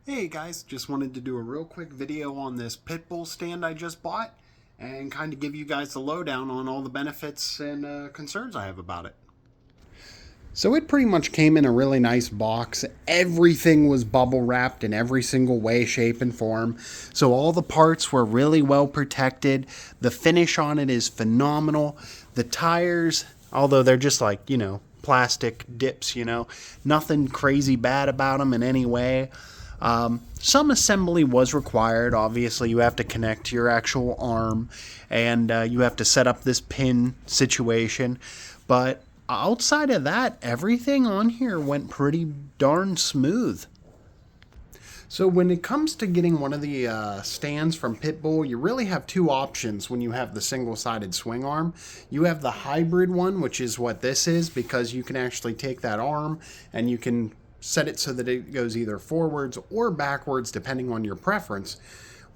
Hey guys, just wanted to do a real quick video on this pit bull stand I just bought and kind of give you guys the lowdown on all the benefits and concerns I have about it. So it pretty much came in a really nice box. Everything was bubble wrapped in every single way, shape, and form. So all the parts were really well protected. The finish on it is phenomenal. The tires, although they're just like, plastic dips, nothing crazy bad about them in any way. Some assembly was required. Obviously, you have to connect to your actual arm and you have to set up this pin situation. But outside of that, everything on here went pretty darn smooth. So when it comes to getting one of the stands from Pitbull, you really have two options when you have the single-sided swing arm. You have the hybrid one, which is what this is, because you can actually take that arm and you can set it so that it goes either forwards or backwards, depending on your preference.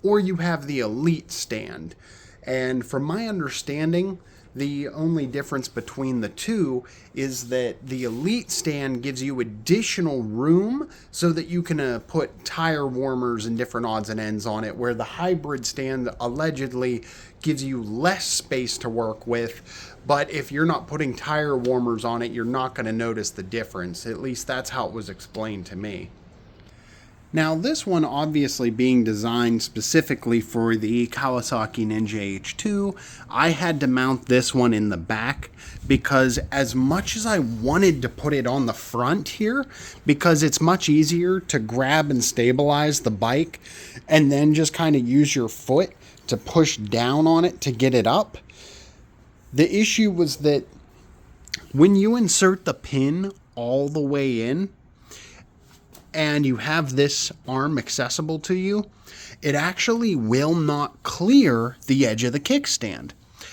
Or you have the Elite stand. And from my understanding, the only difference between the two is that the Elite stand gives you additional room so that you can put tire warmers and different odds and ends on it, where the hybrid stand allegedly gives you less space to work with. But if you're not putting tire warmers on it, you're not going to notice the difference. At least that's how it was explained to me. Now, this one obviously being designed specifically for the Kawasaki Ninja H2, I had to mount this one in the back because as much as I wanted to put it on the front here, because it's much easier to grab and stabilize the bike and then just kind of use your foot to push down on it to get it up. The issue was that when you insert the pin all the way in, and you have this arm accessible to you, it actually will not clear the edge of the kickstand.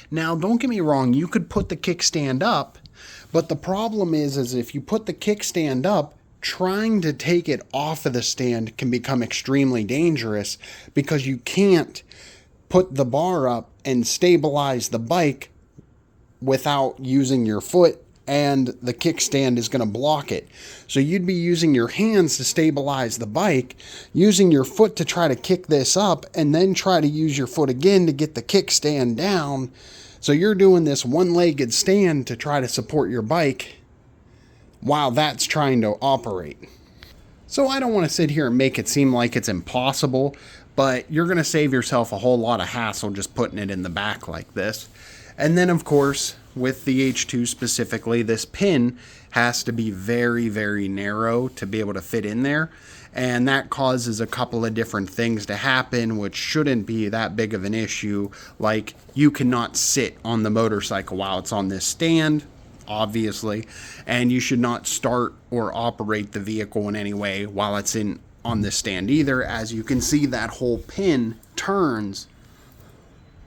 Now, don't get me wrong, you could put the kickstand up, but the problem is if you put the kickstand up, trying to take it off of the stand can become extremely dangerous because you can't put the bar up and stabilize the bike without using your foot, and the kickstand is going to block it. So you'd be using your hands to stabilize the bike, using your foot to try to kick this up, and then try to use your foot again to get the kickstand down. So you're doing this one-legged stand to try to support your bike while that's trying to operate. So I don't want to sit here and make it seem like it's impossible, but you're going to save yourself a whole lot of hassle just putting it in the back like this. And then, of course, with the H2 specifically, this pin has to be very, very narrow to be able to fit in there. And that causes a couple of different things to happen, which shouldn't be that big of an issue. Like, you cannot sit on the motorcycle while it's on this stand, obviously. And you should not start or operate the vehicle in any way while it's on this stand either. As you can see, that whole pin turns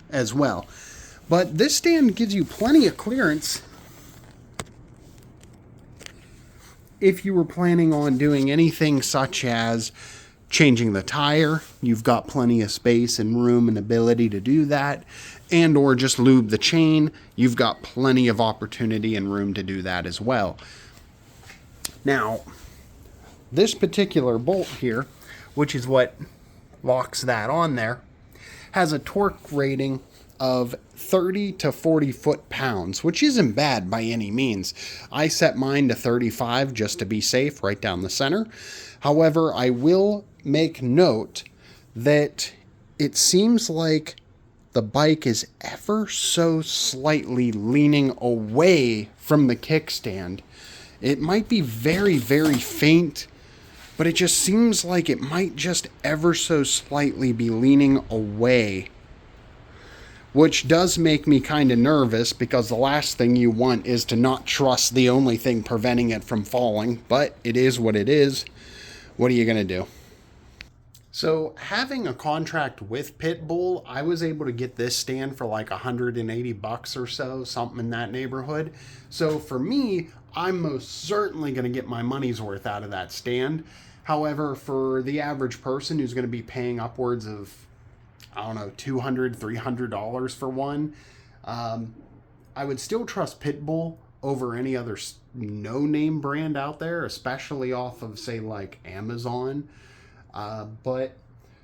as well. But this stand gives you plenty of clearance if you were planning on doing anything such as changing the tire. You've got plenty of space and room and ability to do that. And or just lube the chain. You've got plenty of opportunity and room to do that as well. Now, this particular bolt here, which is what locks that on there, has a torque rating of 30 to 40 foot-pounds, which isn't bad by any means. I set mine to 35 just to be safe, right down the center. However, I will make note that it seems like the bike is ever so slightly leaning away from the kickstand. It might be very, very faint, but it just seems like it might just ever so slightly be leaning away, which does make me kind of nervous because the last thing you want is to not trust the only thing preventing it from falling, but it is what it is. What are you going to do? So having a contract with Pitbull, I was able to get this stand for like $180 or so, something in that neighborhood. So for me, I'm most certainly going to get my money's worth out of that stand. However, for the average person who's going to be paying upwards of, I don't know, $200, $300 for one, I would still trust Pitbull over any other no-name brand out there, especially off of, say, like Amazon. But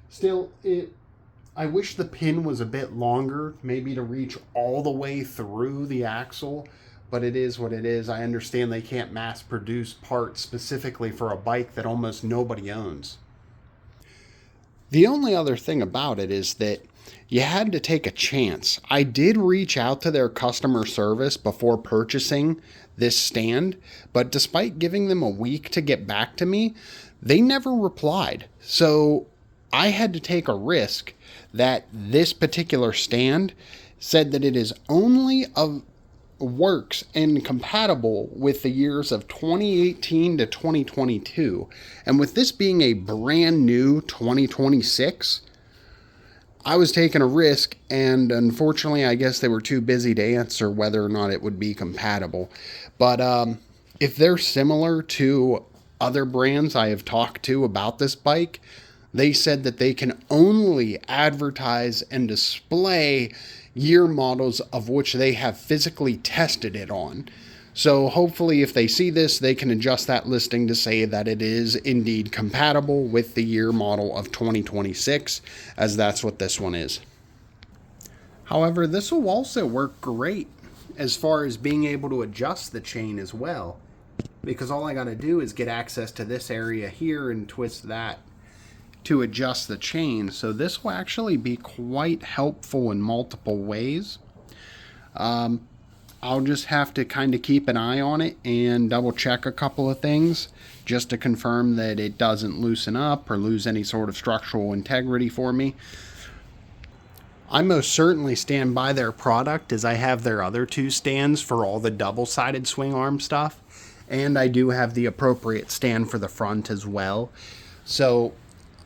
still, I wish the pin was a bit longer, maybe to reach all the way through the axle, but it is what it is. I understand they can't mass produce parts specifically for a bike that almost nobody owns. The only other thing about it is that you had to take a chance. I did reach out to their customer service before purchasing this stand, but despite giving them a week to get back to me, they never replied. So I had to take a risk that this particular stand said that it is only of works and compatible with the years of 2018 to 2022. And with this being a brand new 2026, I was taking a risk, and unfortunately, I guess they were too busy to answer whether or not it would be compatible. But if they're similar to other brands I have talked to about this bike, they said that they can only advertise and display year models of which they have physically tested it on. So hopefully if they see this, they can adjust that listing to say that it is indeed compatible with the year model of 2026, as that's what this one is. However, this will also work great as far as being able to adjust the chain as well, because all I got to do is get access to this area here and twist that to adjust the chain. So this will actually be quite helpful in multiple ways. I'll just have to kind of keep an eye on it and double check a couple of things just to confirm that it doesn't loosen up or lose any sort of structural integrity for me. I most certainly stand by their product, as I have their other two stands for all the double-sided swing arm stuff, and I do have the appropriate stand for the front as well. So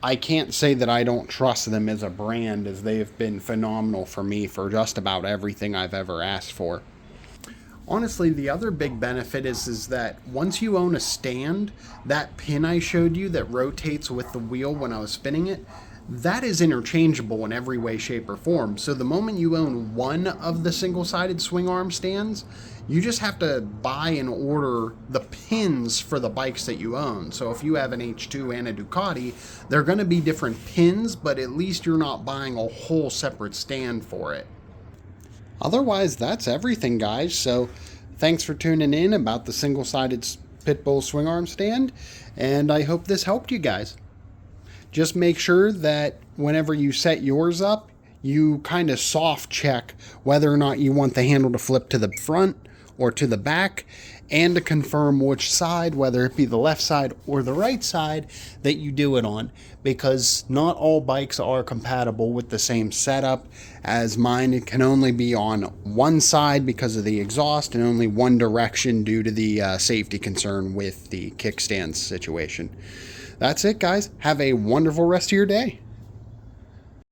I can't say that I don't trust them as a brand, as they have been phenomenal for me for just about everything I've ever asked for. Honestly, the other big benefit is that once you own a stand, that pin I showed you that rotates with the wheel when I was spinning it, that is interchangeable in every way, shape, or form. So the moment you own one of the single-sided swing arm stands, you just have to buy and order the pins for the bikes that you own. So if you have an H2 and a Ducati, they're going to be different pins, but at least you're not buying a whole separate stand for it. Otherwise, that's everything, guys. So thanks for tuning in about the single-sided Pitbull swing arm stand, and I hope this helped you guys. Just make sure that whenever you set yours up, you kind of soft check whether or not you want the handle to flip to the front or to the back, and to confirm which side, whether it be the left side or the right side, that you do it on, because not all bikes are compatible with the same setup, as mine it can only be on one side because of the exhaust and only one direction due to the safety concern with the kickstand situation. That's it, guys. Have a wonderful rest of your day.